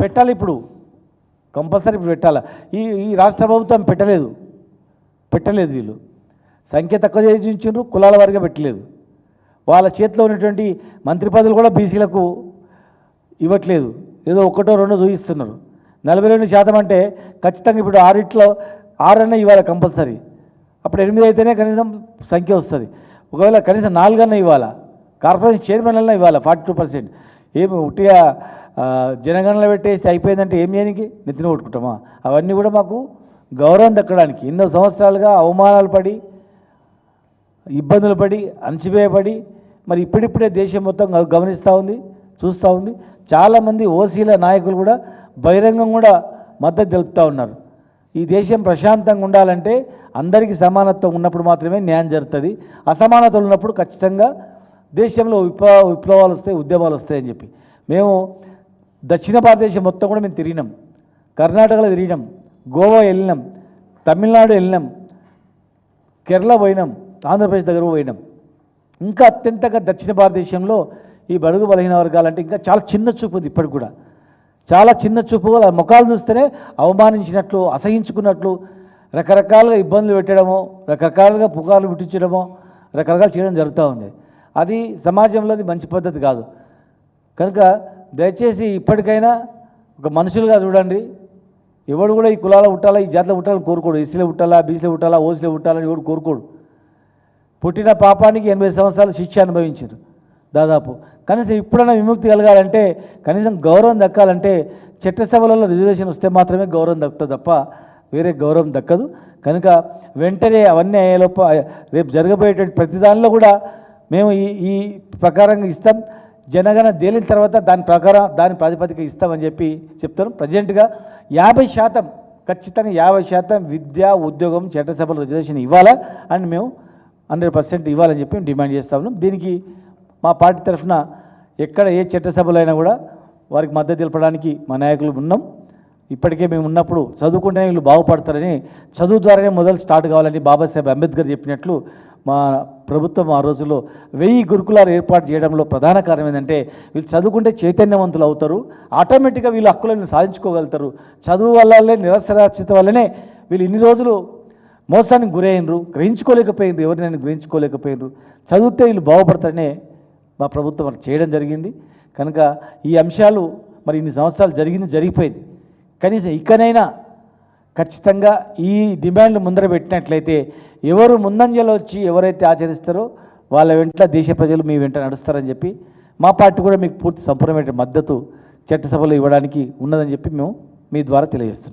పెట్టాలి, ఇప్పుడు కంపల్సరీ ఇప్పుడు పెట్టాలి. ఈ రాష్ట్ర ప్రభుత్వం పెట్టలేదు వీళ్ళు సంఖ్య తక్కువ చేసి ఉంచారు, కులాల వారిగా పెట్టలేదు. వాళ్ళ చేతిలో ఉన్నటువంటి మంత్రి పదవులు కూడా బీసీలకు ఇవ్వట్లేదు, ఏదో ఒకటో రెండో చూపిస్తున్నారు. 42% అంటే ఖచ్చితంగా ఇప్పుడు 6 ఇవ్వాలి కంపల్సరీ. అప్పుడు 8 అయితేనే కనీసం సంఖ్య వస్తుంది. ఒకవేళ కనీసం 4 ఇవ్వాలా, కార్పొరేషన్ చైర్మన్ ఇవ్వాలి 42%. ఏమి ఉట్టిగా జనగణనలో పెట్టేసి అయిపోయిందంటే ఏం చేయడానికి నెత్తిన కొట్టుకుంటామా? అవన్నీ కూడా మాకు గౌరవం దక్కడానికి ఎన్నో సంవత్సరాలుగా అవమానాలు పడి, ఇబ్బందులు పడి, అణచివేయబడి, మరి ఇప్పుడిప్పుడే దేశం మొత్తం గమనిస్తూ ఉంది, చూస్తూ ఉంది. చాలామంది ఓసీల నాయకులు కూడా బహిరంగం కూడా మద్దతు తెలుపుతూ ఉన్నారు. ఈ దేశం ప్రశాంతంగా ఉండాలంటే అందరికీ సమానత్వం ఉన్నప్పుడు మాత్రమే న్యాయం జరుగుతుంది. అసమానతలు ఉన్నప్పుడు ఖచ్చితంగా దేశంలో విప్లవాలు వస్తాయి, ఉద్యమాలు వస్తాయని చెప్పి మేము దక్షిణ భారతదేశం మొత్తం కూడా మేము తిరిగినాం. కర్ణాటకలో తిరిగినాం, గోవా వెళ్ళినాం, తమిళనాడు వెళ్ళినాం, కేరళ పోయినాం, ఆంధ్రప్రదేశ్ దగ్గర పోయినాం. ఇంకా అత్యంతగా దక్షిణ భారతదేశంలో ఈ బడుగు బలహీన వర్గాలంటే ఇంకా చాలా చిన్న చూపు ఉంది. ఇప్పటికి కూడా చాలా చిన్న చూపు. ముఖాలు చూస్తేనే అవమానించినట్లు, అసహించుకున్నట్లు, రకరకాలుగా ఇబ్బందులు పెట్టడమో, రకరకాలుగా పుకార్లు పుట్టించడమో, రకరకాలు చేయడం జరుగుతూ ఉంది. అది సమాజంలో అది మంచి పద్ధతి కాదు. కనుక దయచేసి ఇప్పటికైనా ఒక మనుషులుగా చూడండి. ఎవడు కూడా ఈ కులాల పుట్టాలా, ఈ జాతిలో పుట్టాలని కోరుకోడు. ఎస్సీలో పుట్టాలా, బీసీలో పుట్టాలా, ఓసీలో పుట్టాలని ఎవడు కోరుకోడు. పుట్టిన పాపానికి 80 సంవత్సరాలు శిక్ష అనుభవించారు దాదాపు. కనీసం ఇప్పుడైనా విముక్తి కలగాలంటే, కనీసం గౌరవం దక్కాలంటే చట్టసభలలో రిజర్వేషన్ వస్తే మాత్రమే గౌరవం దక్కుతుంది తప్ప వేరే గౌరవం దక్కదు. కనుక వెంటనే అవన్నీ అయ్యేలోపు రేపు జరగబోయేటువంటి ప్రతి దానిలో కూడా మేము ఈ ప్రకారంగా ఇస్తాం. జనగణన తేలిన తర్వాత దాని ప్రాతిపదిక ఇస్తామని చెప్పి చెప్తాను. ప్రజెంట్గా 50% ఖచ్చితంగా 50% విద్య, ఉద్యోగం, చట్టసభలో రిజర్వేషన్ ఇవ్వాలా అని మేము 100% ఇవ్వాలని చెప్పి మేము డిమాండ్ చేస్తా ఉన్నాం. దీనికి మా పార్టీ తరఫున ఎక్కడ ఏ చట్టసభలో అయినా కూడా వారికి మద్దతు తెలపడానికి మా నాయకులు ఉన్నాం. ఇప్పటికే మేము ఉన్నప్పుడు చదువుకుంటేనే వీళ్ళు బాగుపడతారని, చదువు ద్వారానే మొదలు స్టార్ట్ కావాలని బాబాసాహెబ్ అంబేద్కర్ చెప్పినట్లు మా ప్రభుత్వం ఆ రోజుల్లో 1000 గురుకులాలు ఏర్పాటు చేయడంలో ప్రధాన కారణం ఏంటంటే వీళ్ళు చదువుకుంటే చైతన్యవంతులు అవుతారు, ఆటోమేటిక్గా వీళ్ళు హక్కులను సాధించుకోగలుగుతారు. చదువు వల్లనే, నిరక్షరాస్యత వల్లనే వీళ్ళు ఇన్ని రోజులు మోసానికి గురైనరు, గ్రహించుకోలేకపోయినరు, ఎవరినైనా గ్రహించుకోలేకపోయినరు. చదివితే వీళ్ళు బాగుపడతారనే మా ప్రభుత్వం చేయడం జరిగింది. కనుక ఈ అంశాలు మరి ఇన్ని సంవత్సరాలు జరిగిపోయింది. కనీసం ఇకనైనా ఖచ్చితంగా ఈ డిమాండ్లు ముందర పెట్టినట్లయితే ఎవరు ముందంజలో వచ్చి ఎవరైతే ఆచరిస్తారో వాళ్ళ వెంట దేశ ప్రజలు మీ వెంట నడుస్తారని చెప్పి మా పార్టీ కూడా మీకు పూర్తి సంపూర్ణమైన మద్దతు చట్టసభలో ఇవ్వడానికి ఉన్నదని చెప్పి మేము మీ ద్వారా తెలియజేస్తున్నాం.